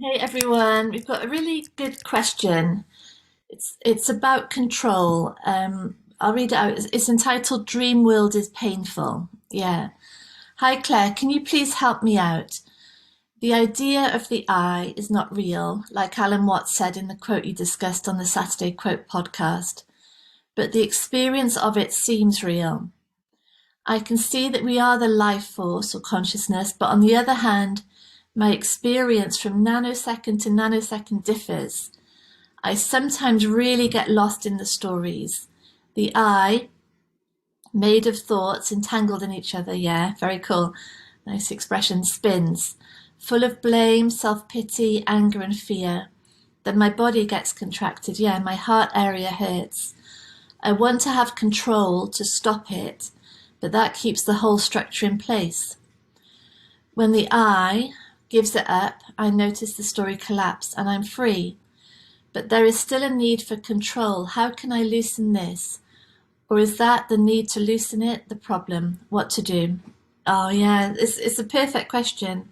Hey everyone, we've got a really good question. It's about control. I'll read it out. It's entitled "Dream World is Painful." Yeah. Hi Claire, can you please help me out? The idea of the I is not real, like Alan Watts said in the quote you discussed on the Saturday Quote podcast, but the experience of it seems real. I can see that we are the life force or consciousness, but on the other hand, my experience from nanosecond to nanosecond differs. I sometimes really get lost in the stories. The I, made of thoughts entangled in each other, yeah, very cool. Nice expression, spins, full of blame, self-pity, anger and fear. Then my body gets contracted, yeah, my heart area hurts. I want to have control to stop it, but that keeps the whole structure in place. When the I gives it up, I notice the story collapse and I'm free. But there is still a need for control. How can I loosen this? Or is that the need to loosen it the problem? What to do? Oh, yeah, it's a perfect question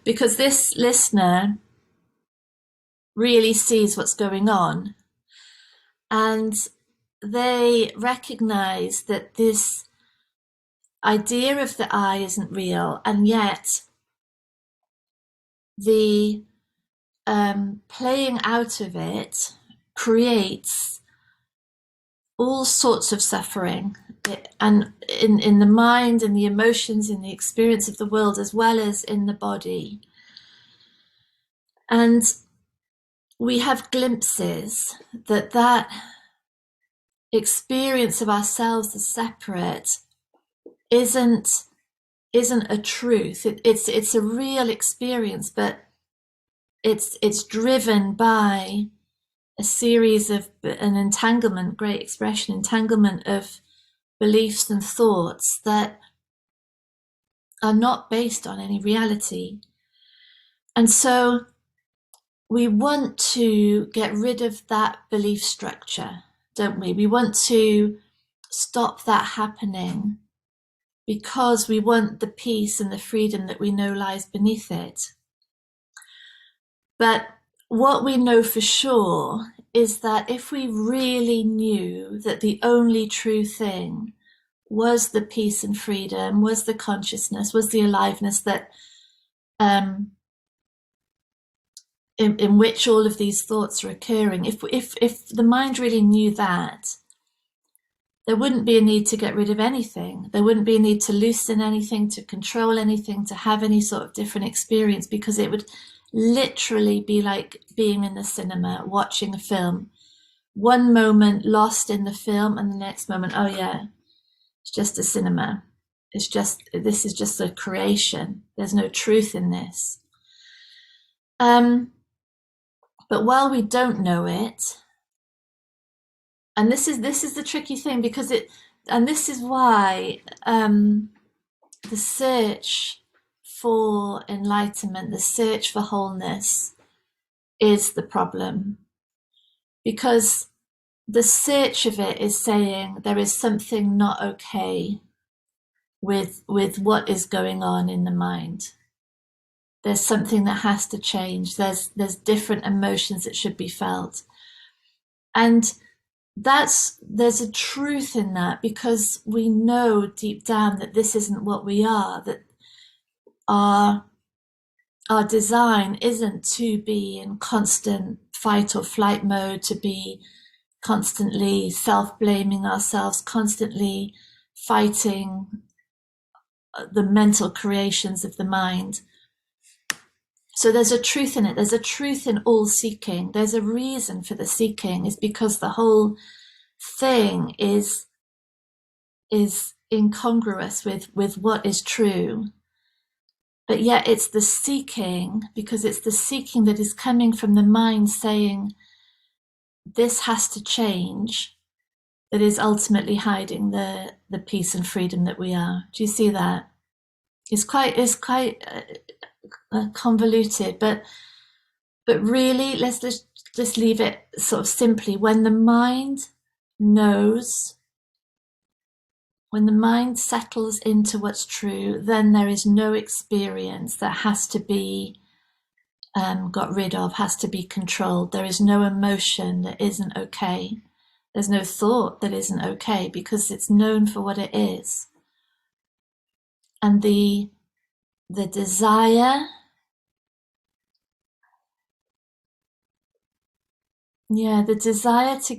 because this listener really sees what's going on and they recognize that this idea of the I isn't real, and yet the playing out of it creates all sorts of suffering and in the mind, in the emotions, in the experience of the world, as well as in the body. And we have glimpses that experience of ourselves as separate isn't isn't a truth. It's a real experience, but it's driven by a series of an entanglement, great expression, entanglement of beliefs and thoughts that are not based on any reality. And so we want to get rid of that belief structure, don't we? We want to stop that happening because we want the peace and the freedom that we know lies beneath it. But what we know for sure is that if we really knew that the only true thing was the peace and freedom, was the consciousness, was the aliveness that in which all of these thoughts are occurring, if the mind really knew that, there wouldn't be a need to get rid of anything. There wouldn't be a need to loosen anything, to control anything, to have any sort of different experience, because it would literally be like being in the cinema, watching a film. One moment lost in the film, and the next moment, oh yeah, it's just a cinema. This is just a creation. There's no truth in this. But while we don't know it, and this is the tricky thing, because and this is why the search for enlightenment, the search for wholeness is the problem. Because the search of it is saying there is something not okay with what is going on in the mind. There's something that has to change. There's different emotions that should be felt. And there's a truth in that, because we know deep down that this isn't what we are, that our design isn't to be in constant fight or flight mode, to be constantly self-blaming ourselves, constantly fighting the mental creations of the mind. So there's a truth in it. There's a truth in all seeking. There's a reason for the seeking, is because the whole thing is incongruous with what is true. But yet it's the seeking, because it's the seeking that is coming from the mind saying, this has to change, that is ultimately hiding the peace and freedom that we are. Do you see that? It's quite convoluted, but really, let's just leave it sort of simply. When the mind knows, when the mind settles into what's true, then there is no experience that has to be got rid of, has to be controlled. There is no emotion that isn't okay. There's no thought that isn't okay because it's known for what it is. And the desire, the desire to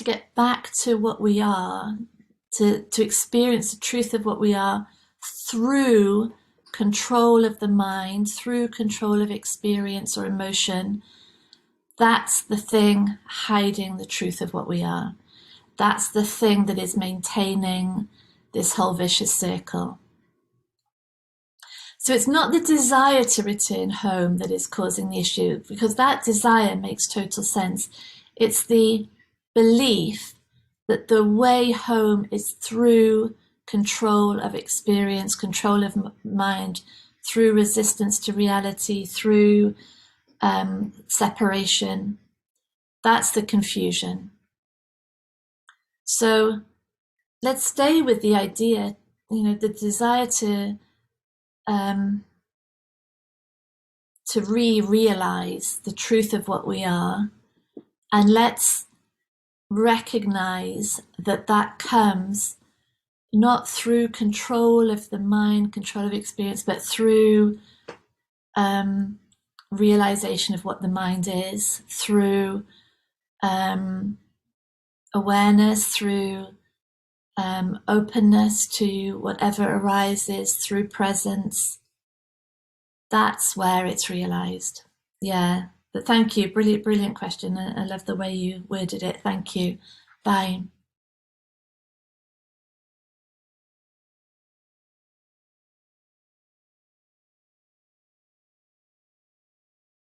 get back to what we are, to experience the truth of what we are through control of the mind, through control of experience or emotion, that's the thing hiding the truth of what we are. That's the thing that is maintaining this whole vicious circle. So it's not the desire to return home that is causing the issue, because that desire makes total sense. It's the belief that the way home is through control of experience, control of mind, through resistance to reality, through separation. That's the confusion. So let's stay with the idea, the desire to realize the truth of what we are, and let's recognize that that comes not through control of the mind, control of experience, but through realization of what the mind is, through awareness, through openness to whatever arises, through presence. That's where it's realized. Yeah. But thank you. Brilliant question. I love the way you worded it. Thank you. Bye.